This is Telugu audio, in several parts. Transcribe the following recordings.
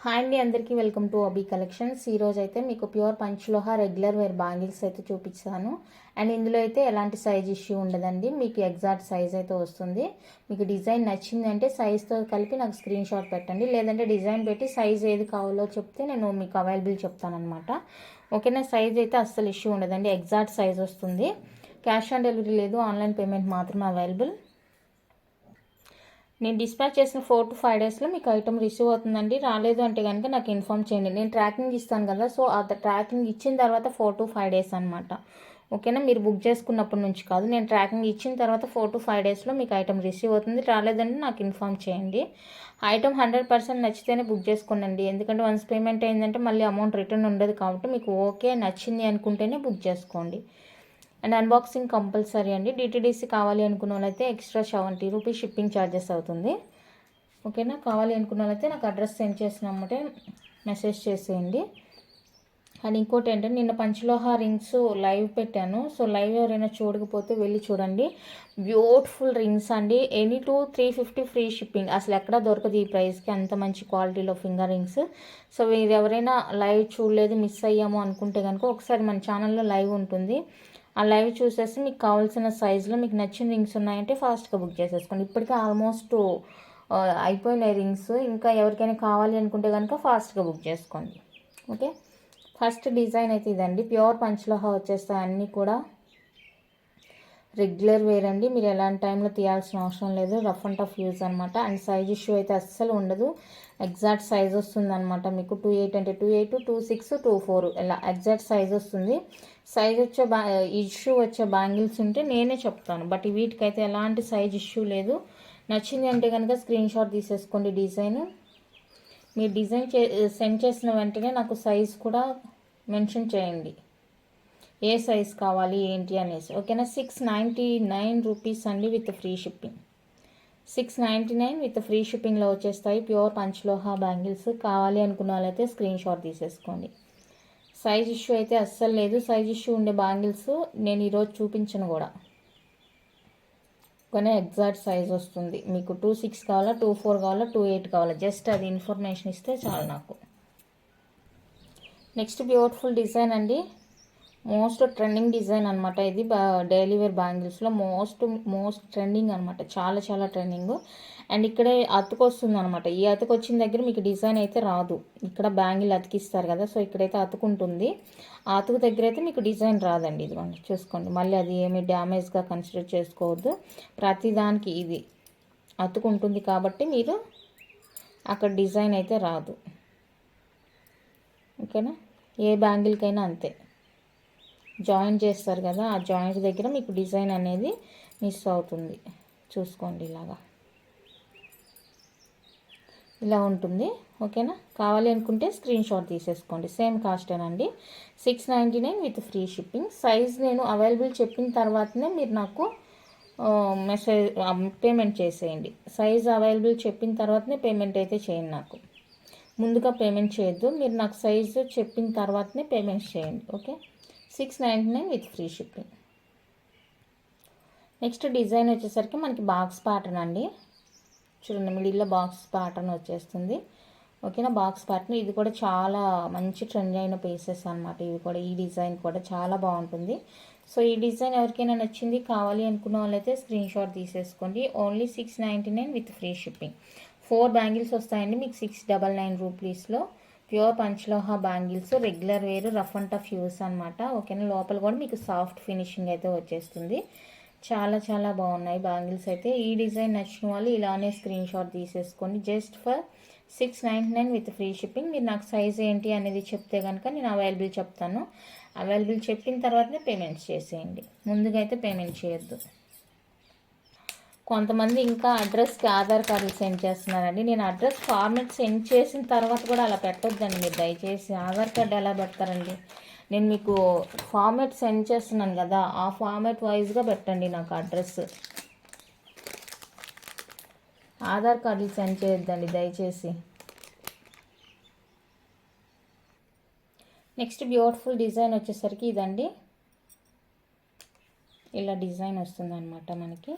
హాయ్ అండి, అందరికీ వెల్కమ్ టు అబీ కలెక్షన్స్. ఈరోజు అయితే మీకు ప్యూర్ పంచలోహ రెగ్యులర్ వేర్ బ్యాంగిల్స్ అయితే చూపించాను. అండ్ ఇందులో అయితే ఎలాంటి సైజ్ ఇష్యూ ఉండదండి. మీకు ఎగ్జాక్ట్ సైజ్ అయితే వస్తుంది. మీకు డిజైన్ నచ్చిందంటే సైజ్తో కలిపి నాకు స్క్రీన్ షాట్ పెట్టండి. లేదంటే డిజైన్ పెట్టి సైజ్ ఏది కావాలో చెప్తే నేను మీకు అవైలబుల్ చెప్తానమాట. ఓకేనా? సైజ్ అయితే అస్సలు ఇష్యూ ఉండదండి. ఎగ్జాక్ట్ సైజ్ వస్తుంది. క్యాష్ ఆన్ డెలివరీ లేదు, ఆన్లైన్ పేమెంట్ మాత్రమే అవైలబుల్. నేను డిస్పాచ్ చేసిన 4 to 5 డేస్లో మీకు ఐటమ్ రిసీవ్ అవుతుందండి. రాలేదు అంటే కనుక నాకు ఇన్ఫామ్ చేయండి. నేను ట్రాకింగ్ ఇస్తాను కదా, సో ఆ ట్రాకింగ్ ఇచ్చిన తర్వాత 4 to 5 డేస్ అనమాట. ఓకేనా? మీరు బుక్ చేసుకున్నప్పటి నుంచి కాదు, నేను ట్రాకింగ్ ఇచ్చిన తర్వాత 4 to 5 డేస్లో మీకు ఐటమ్ రిసీవ్ అవుతుంది. రాలేదంటే నాకు ఇన్ఫామ్ చేయండి. ఐటమ్ 100% నచ్చితేనే బుక్ చేసుకోండి. ఎందుకంటే వన్స్ పేమెంట్ అయిందంటే మళ్ళీ అమౌంట్ రిటర్న్ ఉండదు. కాబట్టి మీకు ఓకే నచ్చింది అనుకుంటేనే బుక్ చేసుకోండి. అండ్ అన్బాక్సింగ్ కంపల్సరీ అండి. డిటీడీసీ కావాలి అనుకున్న వాళ్ళైతే ఎక్స్ట్రా 70 రూపీస్ షిప్పింగ్ ఛార్జెస్ అవుతుంది. ఓకేనా? కావాలి అనుకున్న వాళ్ళైతే నాకు అడ్రస్ సెండ్ చేసినామంటే మెసేజ్ చేసేయండి. అండ్ ఇంకోటి ఏంటంటే, నిన్న పంచలోహ రింగ్స్ లైవ్ పెట్టాను. సో లైవ్ ఎవరైనా చూడకపోతే వెళ్ళి చూడండి. బ్యూటిఫుల్ రింగ్స్ అండి. Any 350 free shipping. అసలు ఎక్కడా దొరకదు ఈ ప్రైస్కి, అంత మంచి క్వాలిటీలో ఫింగర్ రింగ్స్. సో మీరు ఎవరైనా లైవ్ చూడలేదు, మిస్ అయ్యాము అనుకుంటే కనుక ఒకసారి మన ఛానల్లో లైవ్ ఉంటుంది. ఆ లైవ్ చూసేసి మీకు కావాల్సిన సైజులో మీకు నచ్చిన రింగ్స్ ఉన్నాయంటే ఫాస్ట్గా బుక్ చేసేసుకోండి. ఇప్పటికే ఆల్మోస్ట్ అయిపోయినాయి రింగ్స్. ఇంకా ఎవరికైనా కావాలి అనుకుంటే కనుక ఫాస్ట్గా బుక్ చేసుకోండి. ఓకే, ఫస్ట్ డిజైన్ అయితే ఇదండి. ప్యూర్ పంచలోహ వచ్చేస్తాయి అన్నీ కూడా. రెగ్యులర్ వేర్ అండి. మీరు ఎలాంటి టైంలో తీయాల్సిన అవసరం లేదు. రఫ్ అండ్ టఫ్ యూజ్ అనమాట. అండ్ సైజ్ ఇష్యూ అయితే అస్సలు ఉండదు. ఎగ్జాక్ట్ సైజ్ వస్తుంది అనమాట మీకు. 28 అంటే 28, 26, 24 ఇలా ఎగ్జాక్ట్ సైజ్ వస్తుంది. సైజ్ వచ్చే ఇష్యూ వచ్చే బ్యాంగిల్స్ ఉంటే నేనే చెప్తాను, బట్ వీటికైతే ఎలాంటి సైజ్ ఇష్యూ లేదు. నచ్చింది అంటే కనుక స్క్రీన్ షాట్ తీసేసుకోండి. డిజైన్ మీరు డిజైన్ సెండ్ చేసిన వెంటనే నాకు సైజ్ కూడా మెన్షన్ చేయండి, ఏ సైజ్ కావాలి ఏంటి అనేసి. ఓకేనా? 699 రూపీస్ అండి with free shipping. 699 with free షిప్పింగ్లో వచ్చేస్తాయి ప్యూర్ పంచలోహ బ్యాంగిల్స్. కావాలి అనుకున్న వాళ్ళైతే స్క్రీన్ షాట్ తీసేసుకోండి. సైజ్ ఇష్యూ అయితే అస్సలు లేదు. సైజ్ ఇష్యూ ఉండే బ్యాంగిల్స్ నేను ఈరోజు చూపించను కూడా. కానీ ఎగ్జాక్ట్ సైజ్ వస్తుంది మీకు. 26 కావాలా, 24 కావాలా, 28 కావాలా, జస్ట్ అది ఇన్ఫర్మేషన్ ఇస్తే చాలు నాకు. నెక్స్ట్ బ్యూటిఫుల్ డిజైన్ అండి. మోస్ట్ ట్రెండింగ్ డిజైన్ అనమాట ఇది. డైలీ వేర్ బ్యాంగిల్స్లో మోస్ట్ ట్రెండింగ్ అనమాట. చాలా చాలా ట్రెండింగ్. అండ్ ఇక్కడే అతుకు వస్తుంది అనమాట. ఈ అతుకు వచ్చిన దగ్గర మీకు డిజైన్ అయితే రాదు. ఇక్కడ బ్యాంగిల్ అతికిస్తారు కదా, సో ఇక్కడైతే అతుకుంటుంది. ఆ అతుకు దగ్గర అయితే మీకు డిజైన్ రాదండి. ఇదిగోండి చూసుకోండి. మళ్ళీ అది ఏమి డ్యామేజ్గా కన్సిడర్ చేసుకోవద్దు. ప్రతిదానికి ఇది అతుకుంటుంది కాబట్టి మీరు అక్కడ డిజైన్ అయితే రాదు. ఓకేనా? ఏ బ్యాంగిల్కైనా అంతే. జాయింట్ చేస్తారు కదా, ఆ జాయింట్ దగ్గర మీకు డిజైన్ అనేది మిస్ అవుతుంది. చూసుకోండి, ఇలా ఉంటుంది. ఓకేనా? కావాలి అనుకుంటే స్క్రీన్ షాట్ తీసేసుకోండి. సేమ్ కాస్టేనండి. 699 విత్ ఫ్రీ షిప్పింగ్. సైజ్ నేను అవైలబుల్ చెప్పిన తర్వాతనే మీరు నాకు మెసేజ్ పేమెంట్ చేసేయండి. సైజ్ అవైలబుల్ చెప్పిన తర్వాతనే పేమెంట్ అయితే చేయండి. నాకు ముందుగా పేమెంట్ చేయొద్దు. మీరు నాకు సైజు చెప్పిన తర్వాతనే పేమెంట్ చేయండి. Okay? 699 with free shipping. Next design వచ్చేసరికి మనకి బాక్స్ ప్యాటర్న్ అండి. చూడండి, మిడిల్లో బాక్స్ ప్యాటర్న్ వచ్చేస్తుంది. ఓకేనా? బాక్స్ ప్యాటర్న్ ఇది కూడా చాలా మంచి ట్రెండ్ అయిన పీసెస్ అనమాట. ఇవి కూడా, ఈ డిజైన్ కూడా చాలా బాగుంటుంది. సో ఈ డిజైన్ ఎవరికైనా నచ్చింది, కావాలి అనుకున్న వాళ్ళైతే స్క్రీన్ షాట్ తీసేసుకోండి. Only 699 with free shipping. 4 bangles వస్తాయండి మీకు 699 రూపీస్లో. ప్యూర్ పంచలోహ bangles, regular wear, rough and tough use అనమాట. ఓకేనా? లోపల కూడా మీకు సాఫ్ట్ ఫినిషింగ్ అయితే వచ్చేస్తుంది. చాలా చాలా బాగున్నాయి బ్యాంగిల్స్ అయితే. ఈ డిజైన్ నచ్చిన వాళ్ళు ఇలానే స్క్రీన్ షాట్ తీసేసుకోండి. Just for 699 with free shipping. మీరు నాకు సైజ్ ఏంటి అనేది చెప్తే కనుక నేను అవైలబుల్ చెప్తాను. అవైలబుల్ చెప్పిన తర్వాతనే పేమెంట్ చేసేయండి. ముందుగా అయితే పేమెంట్ చేయొద్దు. కొంతమంది ఇంకా అడ్రస్కి ఆధార్ కార్డులు సెండ్ చేస్తున్నారండి. నేను అడ్రస్ ఫార్మెట్ సెండ్ చేసిన తర్వాత కూడా అలా పెట్టొద్దండి మీరు దయచేసి. ఆధార్ కార్డు ఎలా పెడతారండి? నేను మీకు ఫార్మెట్ సెండ్ చేస్తున్నాను కదా, ఆ ఫార్మెట్ వైజ్గా పెట్టండి నాకు అడ్రస్. ఆధార్ కార్డులు సెండ్ చేయొద్దండి దయచేసి. నెక్స్ట్ బ్యూటిఫుల్ డిజైన్ వచ్చేసరికి ఇదండి. ఇలా డిజైన్ వస్తుంది అనమాట మనకి.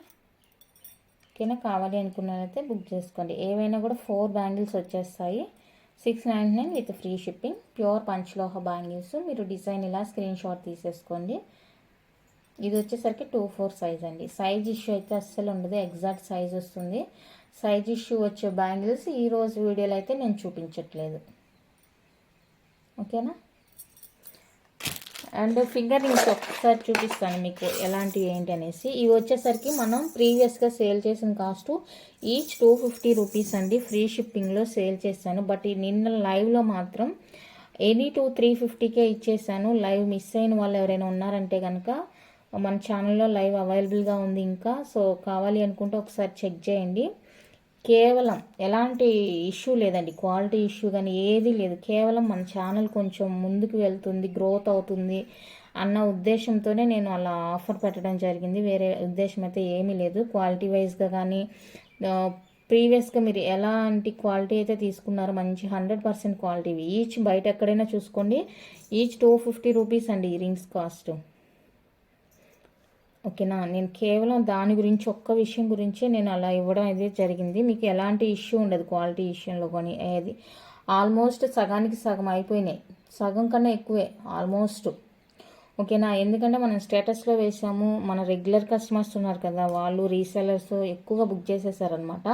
ఓకేనా? కావాలి అనుకున్నట్లయితే బుక్ చేసుకోండి. ఏవైనా కూడా 4 బ్యాంగిల్స్ వచ్చేస్తాయి. 699 విత్ ఫ్రీ షిప్పింగ్. ప్యూర్ పంచలోహ బ్యాంగిల్స్. మీరు డిజైన్ ఇలా స్క్రీన్ షాట్ తీసేసుకోండి. ఇది వచ్చేసరికి 2/4 సైజ్ అండి. సైజ్ ఇష్యూ అయితే అస్సలు ఉండదు, ఎగ్జాక్ట్ సైజ్ వస్తుంది. సైజ్ ఇష్యూ వచ్చే బ్యాంగిల్స్ ఈరోజు వీడియోలో అయితే నేను చూపించట్లేదు, ఓకేనా. అండ్ ఫింగర్ రింగ్స్ ఒకసారి చూపిస్తాను మీకు ఎలాంటివి ఏంటి అనేసి. ఇవి వచ్చేసరికి మనం ప్రీవియస్గా సేల్ చేసిన కాస్ట్ ఈచ్ 250 రూపీస్ అండి. ఫ్రీ షిప్పింగ్లో సేల్ చేశాను. బట్ నిన్న లైవ్లో మాత్రం ఎనీ 350కే ఇచ్చేసాను. లైవ్ మిస్ అయిన వాళ్ళు ఎవరైనా ఉన్నారంటే కనుక మన ఛానల్లో లైవ్ అవైలబుల్గా ఉంది ఇంకా. సో కావాలి అనుకుంటే ఒకసారి చెక్ చేయండి. కేవలం ఎలాంటి ఇష్యూ లేదండి, క్వాలిటీ ఇష్యూ కానీ ఏది లేదు. కేవలం మన ఛానల్ కొంచెం ముందుకు వెళ్తుంది, గ్రోత్ అవుతుంది అన్న ఉద్దేశంతోనే నేను అలా ఆఫర్ పెట్టడం జరిగింది. వేరే ఉద్దేశం అయితే ఏమీ లేదు. క్వాలిటీ వైజ్గా కానీ ప్రీవియస్గా మీరు ఎలాంటి క్వాలిటీ అయితే తీసుకున్నారో మంచి 100% క్వాలిటీ. ఈచ్ బయట ఎక్కడైనా చూసుకోండి, ఈచ్ 250 రూపీస్ అండి ఈ రింగ్స్ కాస్ట్, ఓకేనా. నేను కేవలం దాని గురించి ఒక్క విషయం గురించే నేను అలా ఇవ్వడం అయితే జరిగింది. మీకు ఎలాంటి ఇష్యూ ఉండదు క్వాలిటీ విషయంలో కానీ. ఏది ఆల్మోస్ట్ సగానికి సగం అయిపోయినాయి, సగం కన్నా ఎక్కువే ఆల్మోస్ట్, ఓకేనా. ఎందుకంటే మనం స్టేటస్లో వేసాము, మన రెగ్యులర్ కస్టమర్స్ ఉన్నారు కదా, వాళ్ళు రీసెలర్స్ ఎక్కువగా బుక్ చేసేసారనమాట.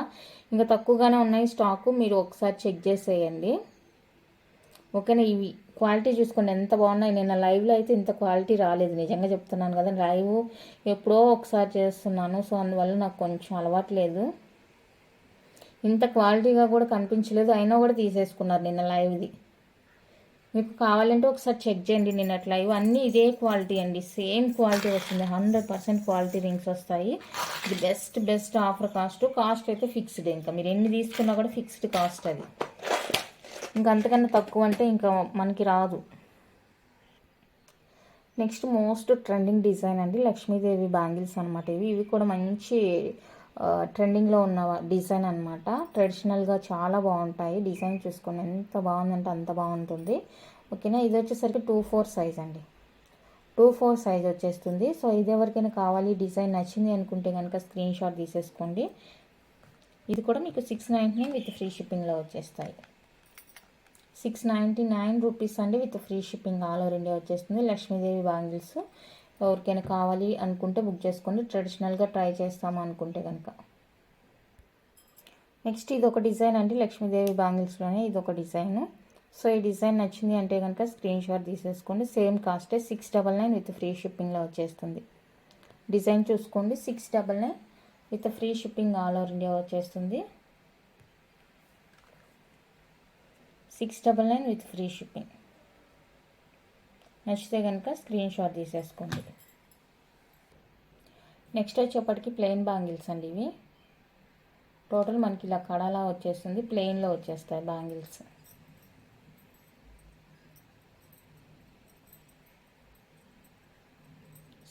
ఇంకా తక్కువగానే ఉన్నాయి స్టాకు, మీరు ఒకసారి చెక్ చేసేయండి, ఓకేనా. ఇవి క్వాలిటీ చూసుకోండి ఎంత బాగున్నాయి. నేను లైవ్లో అయితే ఇంత క్వాలిటీ రాలేదు, నిజంగా చెప్తున్నాను కదా. లైవ్ ఎప్పుడో ఒకసారి చేస్తున్నాను, సో అందువల్ల నాకు కొంచెం అలవాటు లేదు. ఇంత క్వాలిటీగా కూడా కనిపించలేదు, అయినా కూడా తీసేసుకున్నారు నిన్న లైవ్ది. మీకు కావాలంటే ఒకసారి చెక్ చేయండి నిన్నటి లైవ్. అన్నీ ఇదే క్వాలిటీ అండి, సేమ్ క్వాలిటీ వస్తుంది. 100% క్వాలిటీ రింగ్స్ వస్తాయి. ఇది బెస్ట్ ఆఫర్ కాస్ట్ అయితే ఫిక్స్డ్. ఇంకా మీరు ఎన్ని తీసుకున్నా కూడా ఫిక్స్డ్ కాస్ట్ అది. ఇంకా అంతకన్నా తక్కువ అంటే ఇంకా మనకి రాదు. నెక్స్ట్ మోస్ట్ ట్రెండింగ్ డిజైన్ అండి, లక్ష్మీదేవి బ్యాంగిల్స్ అనమాట. ఇవి కూడా మంచి ట్రెండింగ్లో ఉన్న డిజైన్ అనమాట. ట్రెడిషనల్గా చాలా బాగుంటాయి. డిజైన్ చూసుకోండి ఎంత బాగుందంటే అంత బాగుంటుంది, ఓకేనా. ఇది వచ్చేసరికి 2/4 సైజ్ అండి, 2/4 సైజ్ వచ్చేస్తుంది. సో ఇది ఎవరికైనా కావాలి, డిజైన్ నచ్చింది అనుకుంటే కనుక స్క్రీన్ షాట్ తీసేసుకోండి. ఇది కూడా మీకు 699 విత్ ఫ్రీ షిప్పింగ్లో వచ్చేస్తాయి. 699 రూపీస్ అండి with free shipping, all over India వచ్చేస్తుంది. లక్ష్మీదేవి బ్యాంగిల్స్ ఎవరికైనా కావాలి అనుకుంటే బుక్ చేసుకోండి, ట్రెడిషనల్గా ట్రై చేస్తాము అనుకుంటే కనుక. నెక్స్ట్ ఇది ఒక డిజైన్ అండి, లక్ష్మీదేవి బ్యాంగిల్స్లోనే ఇది ఒక డిజైన్. సో ఈ డిజైన్ నచ్చింది అంటే కనుక స్క్రీన్ షాట్ తీసేసుకోండి. సేమ్ కాస్టే 699 విత్ ఫ్రీ షిప్పింగ్లో వచ్చేస్తుంది. డిజైన్ చూసుకోండి, 699 with free shipping all over India వచ్చేస్తుంది. 699 విత్ ఫ్రీ షిప్పింగ్. నచ్చితే కనుక స్క్రీన్ షాట్ తీసేసుకోండి. నెక్స్ట్ వచ్చేప్పటికి ప్లెయిన్ బ్యాంగిల్స్ అండి. ఇవి టోటల్ మనకి ఇలా కడాలా వచ్చేస్తుంది, ప్లెయిన్లో వచ్చేస్తాయి బ్యాంగిల్స్.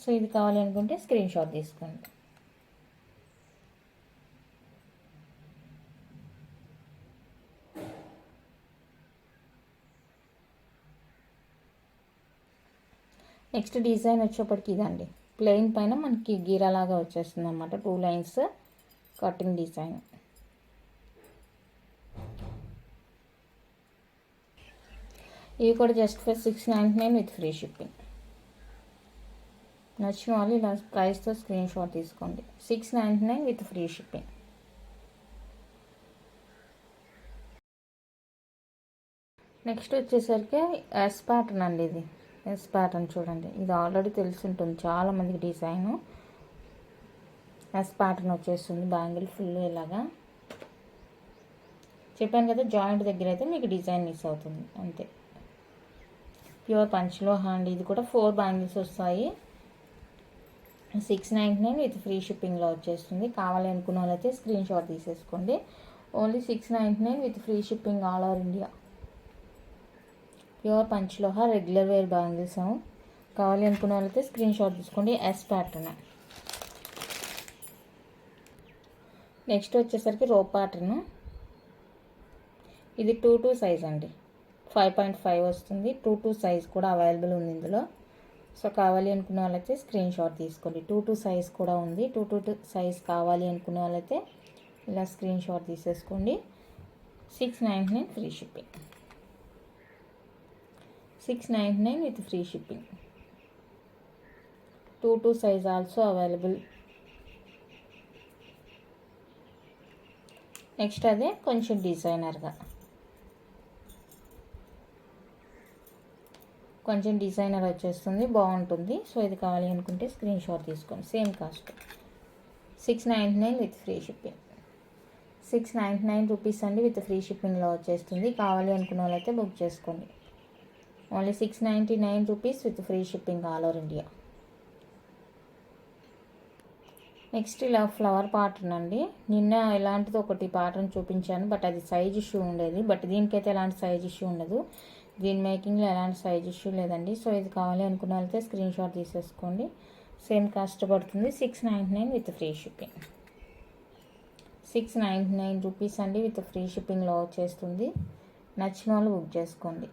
సో ఇది కావాలి అనుకుంటే స్క్రీన్ షాట్ తీసుకోండి. నెక్స్ట్ డిజైన్ వచ్చేప్పటికి ఇదండి, ప్లెయిన్ పైన మనకి గీరాలాగా వచ్చేస్తుంది అన్నమాట, 2 లైన్స్ కటింగ్ డిజైన్. ఇవి కూడా just for 699 with free shipping. నచ్చిన వాళ్ళు ఇలా ప్రైస్తో స్క్రీన్ షాట్ తీసుకోండి. 699 విత్ ఫ్రీ షిప్పింగ్. నెక్స్ట్ వచ్చేసరికి ఎస్ ప్యాటర్న్ అండి. ఇది ఎస్ ప్యాటర్న్ చూడండి, ఇది ఆల్రెడీ తెలిసి ఉంటుంది చాలామందికి డిజైను. ఎస్ ప్యాటర్న్ వచ్చేస్తుంది, బ్యాంగిల్ ఫుల్ ఇలాగా. చెప్పాను కదా జాయింట్ దగ్గర అయితే మీకు డిజైన్ మిస్ అవుతుంది అంతే. ప్యూర్ పంచ్లో హ్యాండ్. ఇది కూడా 4 బ్యాంగిల్స్ వస్తాయి. 699 విత్ ఫ్రీ షిప్పింగ్లో వచ్చేస్తుంది. కావాలి అనుకున్న వాళ్ళైతే స్క్రీన్ షాట్ తీసేసుకోండి. Only 699 with free shipping all over India. Pure పంచ్లోహ రెగ్యులర్ వేర్ బ్యాంగిల్స్. కావాలి అనుకున్న వాళ్ళైతే స్క్రీన్ షాట్ తీసుకోండి. S pattern. నెక్స్ట్ వచ్చేసరికి రో ప్యాటర్న్. ఇది 2-2 సైజ్ అండి, 5.5 వస్తుంది. 2-2 సైజ్ కూడా అవైలబుల్ ఉంది ఇందులో. సో కావాలి అనుకున్న వాళ్ళైతే స్క్రీన్ షాట్ తీసుకోండి. 2-2 సైజ్ కూడా ఉంది. 2-2 సైజ్ కావాలి అనుకున్న వాళ్ళైతే ఇలా స్క్రీన్ షాట్ తీసేసుకోండి. 699 free shipping. 699 with free shipping. 2 size also available. Next అదే కొంచెం డిజైనర్గా, కొంచెం డిజైనర్ వచ్చేస్తుంది, బాగుంటుంది. సో ఇది కావాలి అనుకుంటే స్క్రీన్ షాట్ తీసుకోండి. Same cost 699 with free shipping. 699 rupees అండి విత్ ఫ్రీ షిప్పింగ్లో వచ్చేస్తుంది. కావాలి అనుకున్న వాళ్ళైతే బుక్ చేసుకోండి. Only 699 rupees with free shipping all over India. Next ఇలా ఫ్లవర్ ప్యాటర్న్ అండి. నిన్న ఇలాంటిది ఒకటి ప్యాటర్న్ చూపించాను, బట్ అది సైజ్ ఇష్యూ ఉండేది. బట్ దీనికైతే ఎలాంటి సైజ్ ఇష్యూ ఉండదు. దీని మేకింగ్లో ఎలాంటి సైజ్ ఇష్యూ లేదండి. సో ఇది కావాలి అనుకున్న వాళ్ళైతే స్క్రీన్ షాట్ తీసేసుకోండి. సేమ్ కాస్ట్ పడుతుంది 699 విత్ ఫ్రీ షిప్పింగ్. 699 రూపీస్ అండి విత్ ఫ్రీ షిప్పింగ్లో వచ్చేస్తుంది. నచ్చిన వాళ్ళు బుక్ చేసుకోండి.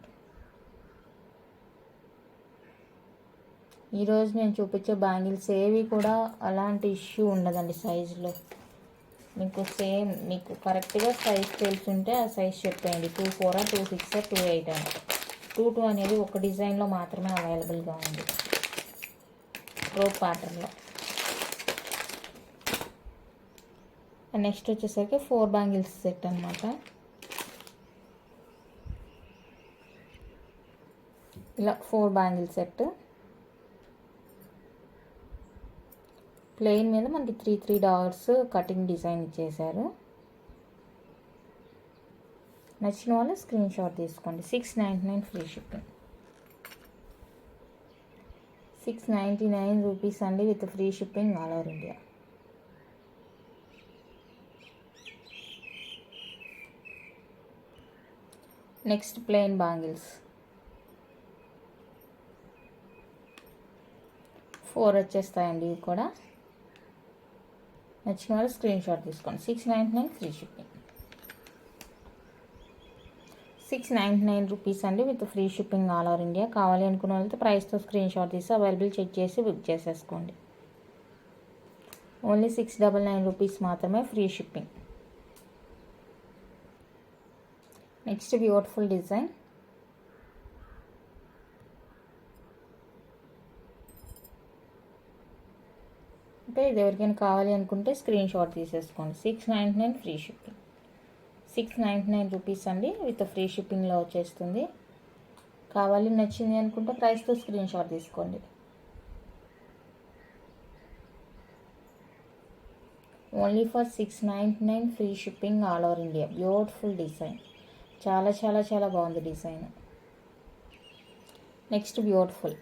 ఈరోజు నేను చూపించే బ్యాంగిల్స్ ఏవి కూడా అలాంటి ఇష్యూ ఉండదండి సైజులో. మీకు కరెక్ట్గా సైజ్ తెలుసుంటే ఆ సైజ్ చెప్పేయండి. 24, 26, 28 అని. 22 అనేది ఒక డిజైన్లో మాత్రమే అవైలబుల్గా ఉంది, రోప్ ప్యాటర్న్లో. నెక్స్ట్ వచ్చేసరికి 4 బ్యాంగిల్స్ సెట్ అనమాట. ఇలా 4 బ్యాంగిల్ సెట్ ప్లెయిన్ మీద మనకి 3 డాట్స్ కటింగ్ డిజైన్ ఇచ్చేసారు. నచ్చిన వాళ్ళు స్క్రీన్ షాట్ తీసుకోండి. 699 ఫ్రీ షిప్పింగ్. 699 రూపీస్ అండి with free shipping all over India. Next plain bangles 4 వచ్చేస్తాయండి. ఇవి కూడా నచ్చిన వాళ్ళు స్క్రీన్ షాట్ తీసుకోండి. 699 ఫ్రీ షిప్పింగ్. 699 రూపీస్ అండి with free shipping all over India. కావాలి అనుకున్న వాళ్ళతో ప్రైస్తో స్క్రీన్ షాట్ తీసి అవైలబుల్ చెక్ చేసి బుక్ చేసేసుకోండి. ఓన్లీ 699 రూపీస్ మాత్రమే free shipping. Next beautiful design. అంటే ఇది ఎవరికైనా కావాలి అనుకుంటే స్క్రీన్ షాట్ తీసేసుకోండి. 699 ఫ్రీ షిప్పింగ్. 699 రూపీస్ అండి విత్ ఫ్రీ షిప్పింగ్లో వచ్చేస్తుంది. కావాలి నచ్చింది అనుకుంటే ప్రైస్తో స్క్రీన్ షాట్ తీసుకోండి. Only for 699 free shipping all over India. Beautiful design, చాలా చాలా చాలా బాగుంది డిజైన్. Next beautiful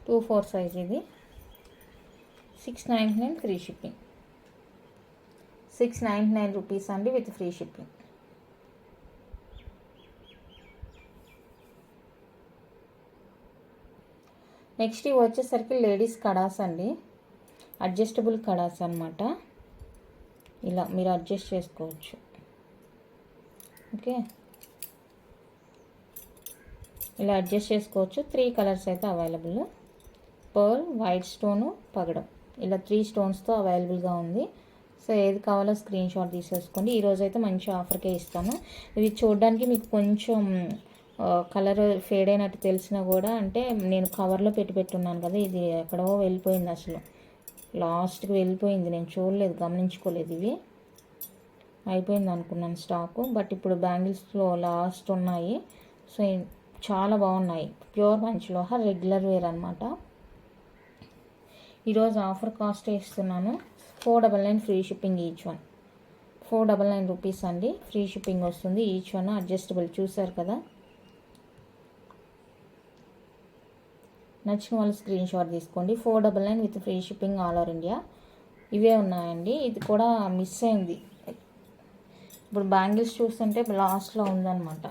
24 size. ఇది 699 ఫ్రీ షిప్పింగ్. 699 రూపీస్ అండి విత్ ఫ్రీ షిప్పింగ్. నెక్స్ట్ ఇవి వచ్చేసరికి లేడీస్ కడాస్ అండి. అడ్జస్టబుల్ కడాస్ అనమాట. ఇలా మీరు అడ్జస్ట్ చేసుకోవచ్చు. ఓకే, ఇలా అడ్జస్ట్ చేసుకోవచ్చు. 3 కలర్స్ అయితే అవైలబుల్. పర్ల్, వైట్ స్టోను, పగడం, ఇలా 3 స్టోన్స్తో అవైలబుల్గా ఉంది. సో ఏది కావాలో స్క్రీన్ షాట్ తీసేసుకోండి. ఈరోజు అయితే మంచి ఆఫర్కే ఇస్తాను. ఇవి చూడడానికి మీకు కొంచెం కలర్ ఫేడ్ అయినట్టు తెలిసినా కూడా, అంటే నేను కవర్లో పెట్టున్నాను కదా, ఇది ఎక్కడో వెళ్ళిపోయింది, అసలు లాస్ట్కి వెళ్ళిపోయింది. నేను చూడలేదు, గమనించుకోలేదు. ఇవి అయిపోయింది అనుకున్నాను స్టాకు. బట్ ఇప్పుడు బ్యాంగిల్స్లో లాస్ట్ ఉన్నాయి. సో చాలా బాగున్నాయి. ప్యూర్ పంచలోహ రెగ్యులర్ వేర్ అనమాట. ఈరోజు ఆఫర్ కాస్ట్ ఇస్తున్నాను. 499 free shipping each one. 499 rupees అండి ఫ్రీ షిప్పింగ్ వస్తుంది ఈచ్ వన్. అడ్జస్టబుల్ చూసారు కదా. నచ్చిన వాళ్ళు స్క్రీన్ షాట్ తీసుకోండి. 499 with free shipping all over India. ఇవే ఉన్నాయండి. ఇది కూడా మిస్ అయింది. ఇప్పుడు బ్యాంగిల్స్ చూస్తుంటే లాస్ట్లో ఉందన్నమాట.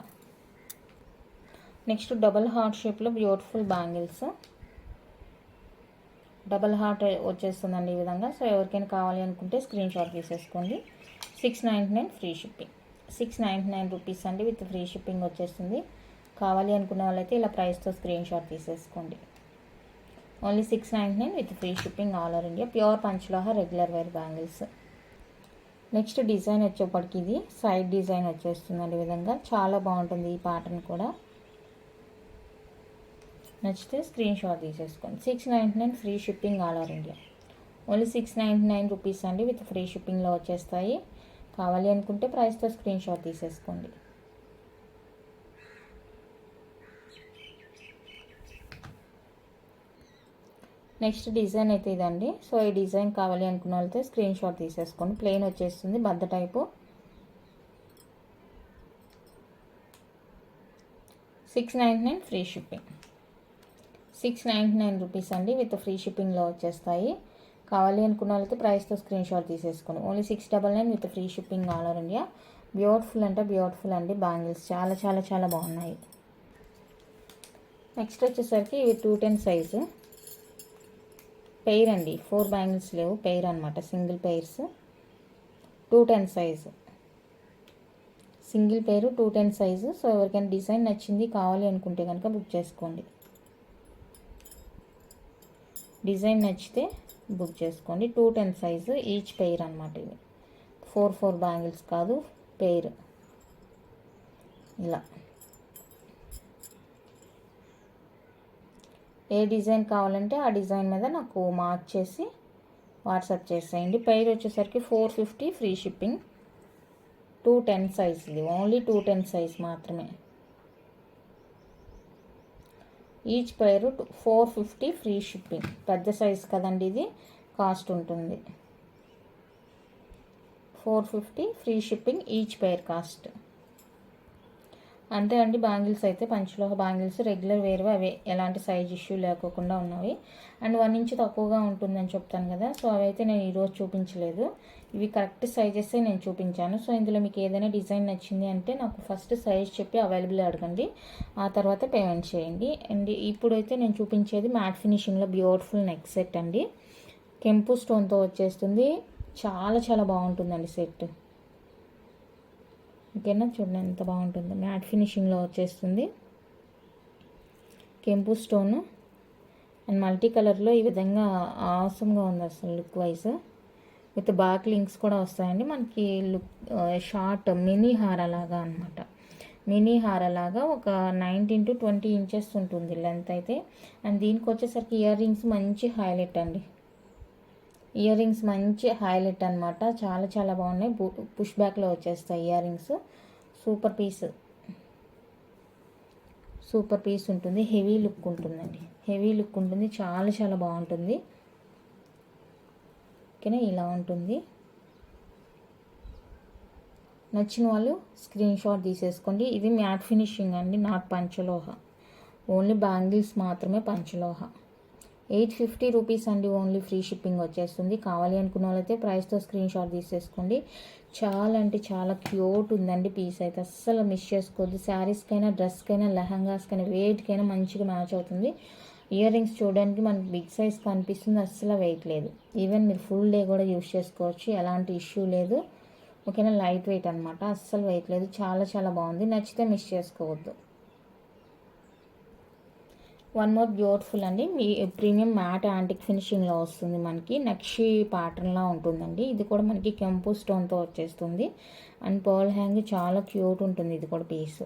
నెక్స్ట్ డబల్ హార్ట్ షేప్లో బ్యూటిఫుల్ బ్యాంగిల్స్. డబల్ హార్ట్ వచ్చేస్తుందండి ఈ విధంగా. సో ఎవరికైనా కావాలి అనుకుంటే స్క్రీన్ షాట్ తీసేసుకోండి. 699 ఫ్రీ షిప్పింగ్. 699 రూపీస్ అండి విత్ ఫ్రీ షిప్పింగ్ వచ్చేస్తుంది. కావాలి అనుకున్న వాళ్ళైతే ఇలా ప్రైస్తో స్క్రీన్ షాట్ తీసేసుకోండి. Only 699 with free shipping all over India. Pure పంచలోహ regular wear bangles. Next design వచ్చేప్పటికి ఇది సైడ్ డిజైన్ వచ్చేస్తుందండి. ఈ విధంగా చాలా బాగుంటుంది ఈ ప్యాటర్న్ కూడా. నచ్చితే స్క్రీన్ షాట్ తీసేసుకోండి. 699 free shipping all over India. Only 699 rupees అండి విత్ ఫ్రీ షిప్పింగ్లో వచ్చేస్తాయి. కావాలి అనుకుంటే ప్రైస్తో స్క్రీన్ షాట్ తీసేసుకోండి. నెక్స్ట్ డిజైన్ అయితే ఇదండి. సో ఈ డిజైన్ కావాలి అనుకున్న వాళ్ళతో స్క్రీన్ షాట్ తీసేసుకోండి. ప్లెయిన్ వచ్చేస్తుంది, బద్ద టైపు. 699 free shipping. 699 రూపీస్ అండి విత్ ఫ్రీ షిప్పింగ్లో వచ్చేస్తాయి. కావాలి అనుకున్న వాళ్ళతో ప్రైస్తో స్క్రీన్ షాట్ తీసేసుకోండి. Only 699 with free shipping all over India. Beautiful అంటే బ్యూటిఫుల్ అండి బ్యాంగిల్స్, చాలా చాలా చాలా బాగున్నాయి. నెక్స్ట్ వచ్చేసరికి ఇవి 210 సైజు పెయిర్ అండి. 4 బ్యాంగిల్స్ లేవు, పెయిర్ అనమాట, single pairs. 210 size single pair 210 size. So ఎవరికైనా డిజైన్ నచ్చింది కావాలి అనుకుంటే కనుక బుక్ చేసుకోండి. డిజైన్ నచ్చితే బుక్ చేసుకోండి. 210 సైజు ఈచ్ పెయిర్ అనమాట. ఇవి 4 బ్యాంగిల్స్ కాదు, పెయిర్ ఇలా. ఏ డిజైన్ కావాలంటే ఆ డిజైన్ మీద నాకు మార్క్ చేసి వాట్సాప్ చేసేయండి. పెయిర్ వచ్చేసరికి 450 ఫ్రీ షిప్పింగ్. 210 సైజ్, ఇది ఓన్లీ 210 సైజ్ మాత్రమే. Each pair 450 free shipping. పెద్ద సైజ్ కదండి ఇది, కాస్ట్ ఉంటుంది. 450 free shipping each pair cost. అంతే అండి. బ్యాంగిల్స్ అయితే పంచలోహ బ్యాంగిల్స్ రెగ్యులర్ వేర్వి, అవి ఎలాంటి సైజ్ ఇష్యూ లేకోకుండా ఉన్నవి. అండ్ 1 ఇంచ్ తక్కువగా ఉంటుందని చెప్తాను కదా, సో అవైతే నేను ఈరోజు చూపించలేదు. ఇవి కరెక్ట్ సైజెసే నేను చూపించాను. సో ఇందులో మీకు ఏదైనా డిజైన్ నచ్చింది అంటే నాకు ఫస్ట్ సైజ్ చెప్పి అవైలబుల్ అడగండి, ఆ తర్వాత పేమెంట్ చేయండి. అండ్ ఇప్పుడైతే నేను చూపించేది మ్యాట్ ఫినిషింగ్లో బ్యూటిఫుల్ నెక్ సెట్ అండి. కెంపు స్టోన్తో వచ్చేస్తుంది. చాలా చాలా బాగుంటుందండి సెట్. ఓకేనా, చూడండి ఎంత బాగుంటుందో. మ్యాట్ ఫినిషింగ్లో వచ్చేస్తుంది. కెంపు స్టోన్ అండ్ మల్టీ కలర్లో ఈ విధంగా ఆసమ్గా ఉంది అసలు look wise. With back links కూడా వస్తాయండి మనకి. లుక్ షార్ట్ మినీ హారలాగా అనమాట. మినీ హారలాగా ఒక 19 to 20 ఇంచెస్ ఉంటుంది లెంత్ అయితే. అండ్ దీనికి వచ్చేసరికి ఇయర్ రింగ్స్ మంచి హైలైట్ అండి. ఇయర్ రింగ్స్ మంచి హైలైట్ అనమాట. చాలా చాలా బాగున్నాయి. పుష్ బ్యాక్లో వచ్చేస్తాయి ఇయర్ రింగ్స్. సూపర్ పీస్ ఉంటుంది. హెవీ లుక్ ఉంటుందండి, హెవీ లుక్ ఉంటుంది. చాలా చాలా బాగుంటుంది. ఓకేనా, ఇలా ఉంటుంది. నచ్చిన వాళ్ళు స్క్రీన్ షాట్ తీసేసుకోండి. ఇది మ్యాట్ ఫినిషింగ్ అండి, నాట్ పంచలోహ. ఓన్లీ బ్యాంగిల్స్ మాత్రమే పంచలోహ. 850 రూపీస్ అండి. ఓన్లీ ఫ్రీ షిప్పింగ్ వచ్చేస్తుంది. కావాలి అనుకున్న వాళ్ళైతే ప్రైస్తో స్క్రీన్ షాట్ తీసేసుకోండి. చాలా అంటే చాలా క్యూట్ ఉందండి పీస్ అయితే, అస్సలు మిస్ చేసుకోవద్దు. శారీస్కైనా, డ్రెస్కైనా, లెహంగాస్కైనా, వేటికైనా మంచిగా మ్యాచ్ అవుతుంది. ఇయర్ రింగ్స్ చూడడానికి మనకి బిగ్ సైజ్ కనిపిస్తుంది, అస్సలు వెయిట్ లేదు. ఈవెన్ మీరు ఫుల్ డే కూడా యూస్ చేసుకోవచ్చు, ఎలాంటి ఇష్యూ లేదు. ఓకేనా, లైట్ వెయిట్ అనమాట, అస్సలు వెయిట్ లేదు. చాలా చాలా బాగుంది. నచ్చితే మిస్ చేసుకోవద్దు. వన్ మోర్ బ్యూటిఫుల్ అండి. మీ ప్రీమియం మ్యాట్ యాంటిక్ ఫినిషింగ్లో వస్తుంది మనకి. నక్షి ప్యాటర్న్లా ఉంటుందండి. ఇది కూడా మనకి కెంపు స్టోన్తో వచ్చేస్తుంది. అండ్ పర్ల్ హ్యాంగ్ చాలా క్యూట్ ఉంటుంది. ఇది కూడా పీస్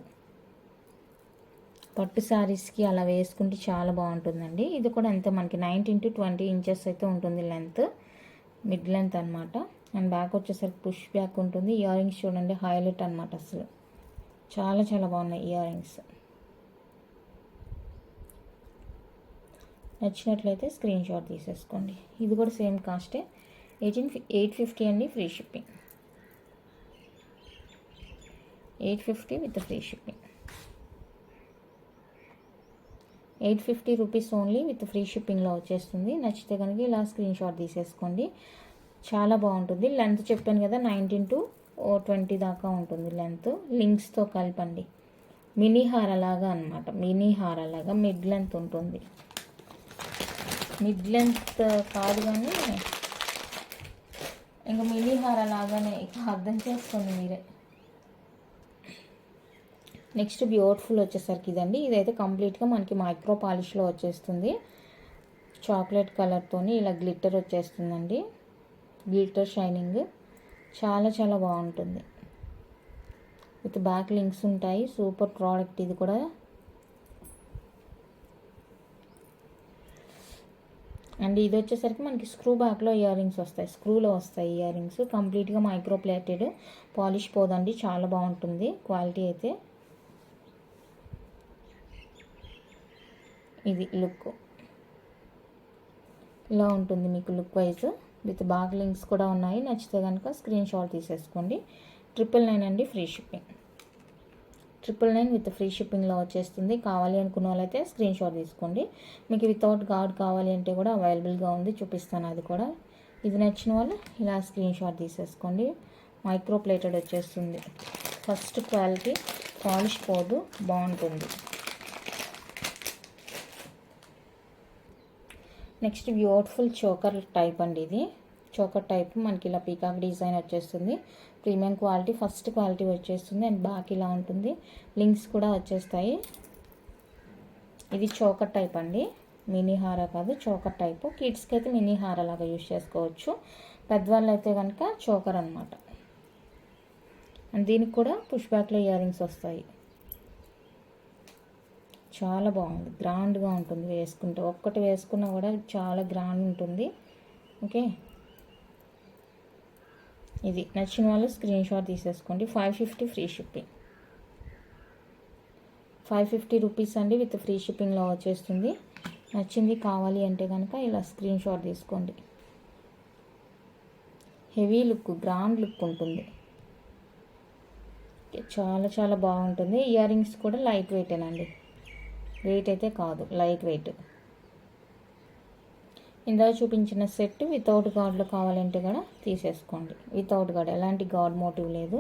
పట్టు శారీస్కి అలా వేసుకుంటే చాలా బాగుంటుందండి. ఇది కూడా అంతే మనకి 19 to 20 ఇంచెస్ అయితే ఉంటుంది లెంత్, మిడ్ లెంత్ అనమాట. అండ్ బ్యాక్ వచ్చేసరికి పుష్ బ్యాక్ ఉంటుంది. ఇయర్ రింగ్స్ చూడండి, హైలైట్ అనమాట. అసలు చాలా చాలా బాగున్నాయి ఇయర్ రింగ్స్. నచ్చినట్లయితే స్క్రీన్ షాట్ తీసేసుకోండి. ఇది కూడా సేమ్ కాస్టే, 850 అండి free shipping. 850 with free shipping. 850 rupees only with free షిప్పింగ్లో వచ్చేస్తుంది. నచ్చితే కనుక ఇలా స్క్రీన్ షాట్ తీసేసుకోండి. చాలా బాగుంటుంది. లెంత్ చెప్పాను కదా, 19 to 20 దాకా ఉంటుంది లెంత్. లింక్స్తో కలపండి. మినీ హారలాగా అనమాట, మినీ హారలాగా మిడ్ లెంత్ ఉంటుంది. మిడ్ లెంత్ కాదు కానీ ఇంకా మినీ హార లాగానే, అర్థం చేసుకోండి మీరే. నెక్స్ట్ బ్యూటిఫుల్ వచ్చేసరికి ఇదండి. ఇదైతే కంప్లీట్గా మనకి మైక్రో పాలిష్లో వచ్చేస్తుంది. చాక్లెట్ కలర్తోని ఇలా గ్లిట్టర్ వచ్చేస్తుందండి. గ్లిట్టర్ షైనింగ్ చాలా చాలా బాగుంటుంది. విత్ బ్యాక్ లింక్స్ ఉంటాయి. సూపర్ ప్రోడక్ట్ ఇది కూడా. అండ్ ఇది వచ్చేసరికి మనకి స్క్రూ బ్యాక్లో ఇయర్ రింగ్స్ వస్తాయి. స్క్రూలో వస్తాయి ఇయర్ రింగ్స్. కంప్లీట్గా మైక్రో ప్లేటెడ్, పాలిష్ పోదండి. చాలా బాగుంటుంది క్వాలిటీ అయితే. ఇది లుక్ ఇలా ఉంటుంది మీకు look wise. With back links కూడా ఉన్నాయి. నచ్చితే కనుక స్క్రీన్ షాట్ తీసేసుకోండి. 999 అండి, ఫ్రీ షిప్పింగ్. 999 విత్ ఫ్రీ షిప్పింగ్లో వచ్చేస్తుంది. కావాలి అనుకున్న వాళ్ళైతే స్క్రీన్ షాట్ తీసుకోండి. మీకు వితౌట్ గార్డ్ కావాలి అంటే కూడా అవైలబుల్గా ఉంది, చూపిస్తాను అది కూడా. ఇది నచ్చిన వాళ్ళు ఇలా స్క్రీన్ షాట్ తీసేసుకోండి. మైక్రో ప్లేటెడ్ వచ్చేస్తుంది. ఫస్ట్ క్వాలిటీ, పాలిష్ పోదు, బాగుంటుంది. నెక్స్ట్ బ్యూటిఫుల్ చోకర్ టైప్ అండి. ఇది చోకర్ టైప్ మనకి ఇలా పీకాక్ డిజైన్ వచ్చేస్తుంది. ప్రీమియం క్వాలిటీ, ఫస్ట్ క్వాలిటీ వచ్చేస్తుంది. అండ్ బ్యాక్ ఇలా ఉంటుంది. లింక్స్ కూడా వచ్చేస్తాయి. ఇది చోకర్ టైప్ అండి, మినీ హార కాదు, చోకర్ టైప్. కిడ్స్కి అయితే మినీ హార లాగా యూజ్ చేసుకోవచ్చు. పెద్దవాళ్ళు అయితే కనుక చోకర్ అనమాట. అండ్ దీనికి కూడా పుష్ బ్యాక్లో ఇయర్ రింగ్స్ వస్తాయి. చాలా బాగుంది, గ్రాండ్గా ఉంటుంది వేసుకుంటే. ఒక్కటి వేసుకున్నా కూడా చాలా గ్రాండ్ ఉంటుంది. ఓకే, ఇది నచ్చిన వాళ్ళు స్క్రీన్ షాట్ తీసేసుకోండి. 550 ఫ్రీ షిప్పింగ్. 550 రూపీస్ అండి, విత్ ఫ్రీ షిప్పింగ్లో వచ్చేస్తుంది. నచ్చింది కావాలి అంటే కనుక ఇలా స్క్రీన్ షాట్ తీసుకోండి. హెవీ లుక్, గ్రాండ్ లుక్ ఉంటుంది. చాలా చాలా బాగుంటుంది. ఇయర్ రింగ్స్ కూడా లైట్ వెయిటేనండి, వెయిట్ అయితే కాదు, లైట్ వెయిట్. ఇందాక చూపించిన సెట్ వితౌట్ గార్డ్లో కావాలంటే కూడా తీసేసుకోండి. వితౌట్ గార్డ్, ఎలాంటి గార్డ్ మోటివ్ లేదు.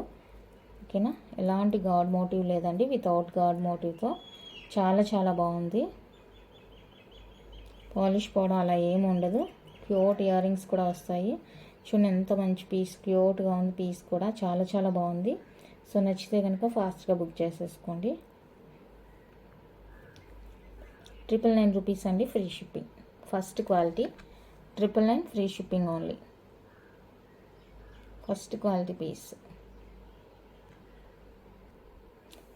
ఓకేనా, ఎలాంటి గార్డ్ మోటివ్ లేదండి, వితౌట్ గార్డ్ మోటివ్తో చాలా చాలా బాగుంది. పాలిష్ పోవడం అలా ఏమి ఉండదు. క్యూట్ ఇయర్ రింగ్స్ కూడా వస్తాయి. చూడండి ఎంత మంచి పీస్, క్యూట్గా ఉంది పీస్ కూడా, చాలా చాలా బాగుంది. సో నచ్చితే కనుక ఫాస్ట్గా బుక్ చేసేసుకోండి. 999 రూపీస్ అండి, free shipping. First quality 999 free shipping only. First quality piece.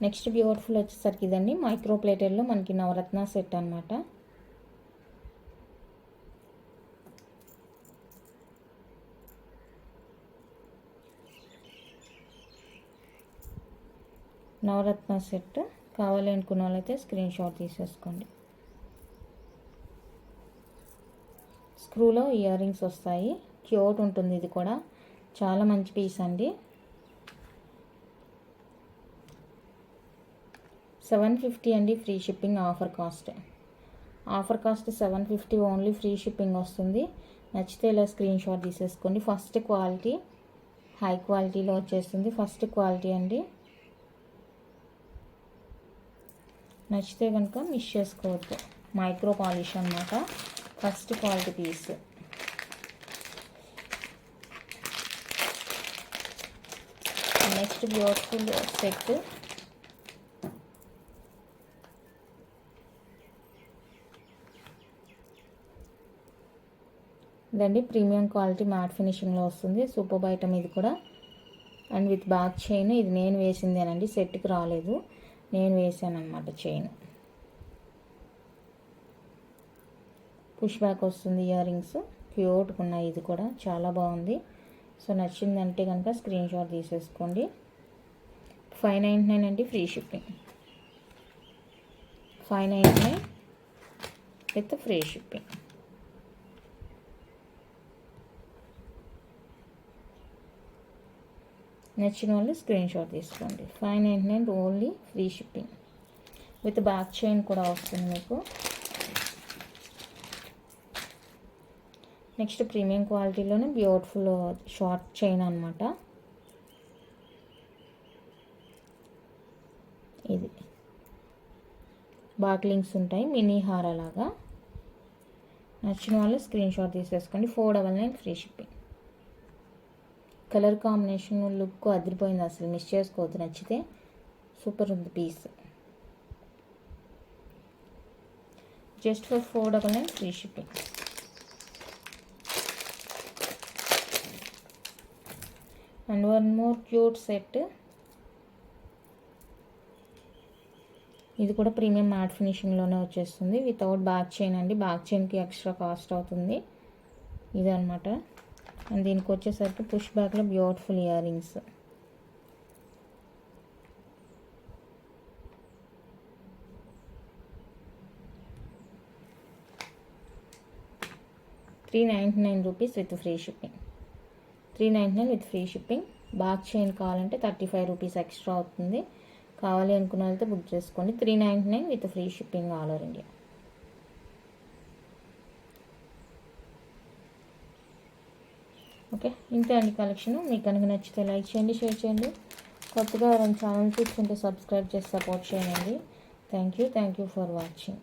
Next beautiful వచ్చేసరికి ఇదండి, మైక్రో ప్లేటెడ్లో మనకి నవరత్న సెట్ అనమాట. నవరత్న సెట్ కావాలి అనుకున్న వాళ్ళైతే స్క్రీన్ షాట్ తీసేసుకోండి. స్క్రూలో ఇయర్ రింగ్స్ వస్తాయి. క్యూట్ ఉంటుంది ఇది కూడా, చాలా మంచి పీస్ అండి. 750 అండి, free shipping. Offer cost 750 only, free shipping వస్తుంది. నచ్చితే ఇలా స్క్రీన్ షాట్ తీసేసుకోండి. ఫస్ట్ క్వాలిటీ, హై క్వాలిటీలో వచ్చేస్తుంది. ఫస్ట్ క్వాలిటీ అండి, నచ్చితే కనుక మిస్ చేసుకోవద్దు. మైక్రో పాలిష్ అన్నమాట, first quality piece. Next beautiful set. ఇదండి ప్రీమియం క్వాలిటీ మ్యాట్ ఫినిషింగ్లో వస్తుంది. సూపర్ ఐటమ్ ఇది కూడా. And with back chain. ఇది నేను వేసిందేనండి, సెట్కి రాలేదు, నేను వేసాను అనమాట చైన్. పుష్ బ్యాక్ వస్తుంది. ఇయర్ రింగ్స్ క్యూట్గా ఉన్నాయి. ఇది కూడా చాలా బాగుంది. సో నచ్చిందంటే కనుక స్క్రీన్ షాట్ తీసేసుకోండి. 599 అండి, free shipping. 599 with free shipping. నచ్చిన వాళ్ళు స్క్రీన్ షాట్ తీసుకోండి. 599 only, free shipping. With back chain కూడా వస్తుంది మీకు. నెక్స్ట్ ప్రీమియం క్వాలిటీలోనే బ్యూటిఫుల్ షార్ట్ చైన్ అనమాట. ఇది బ్యాక్ లింక్స్ ఉంటాయి, మినీ హార లాగా. నచ్చిన వాళ్ళు స్క్రీన్ షాట్ తీసేసుకోండి. 499 free shipping. Colour combination look అదిరిపోయింది, అసలు మిస్ చేసుకోవద్దు. నచ్చితే సూపర్ ఉంది piece. Just for 499 free shipping. And one more cute set. ఇది కూడా ప్రీమియం మ్యాట్ ఫినిషింగ్లోనే వచ్చేస్తుంది వితౌట్ బ్యాక్ చైన్ అండి. బ్యాక్ చైన్కి ఎక్స్ట్రా కాస్ట్ అవుతుంది. ఇదనమాట. అండ్ దీనికి వచ్చేసరికి పుష్ బ్యాక్లో beautiful ear rings. ₹399 with free shipping. 399 with free shipping. Back chain కావాలంటే ₹35 ఎక్స్ట్రా అవుతుంది. కావాలి అనుకున్న వాళ్ళతో బుక్ చేసుకోండి. 399 with free shipping all over India. Okay, ఇంతే అండి కలెక్షన్. మీకు కనుక నచ్చితే లైక్ చేయండి, షేర్ చేయండి. కొత్తగా ఎవరైనా ఛానల్ చూస్తుంటే సబ్స్క్రైబ్ చేసి సపోర్ట్ చేయండి. Thank you for watching.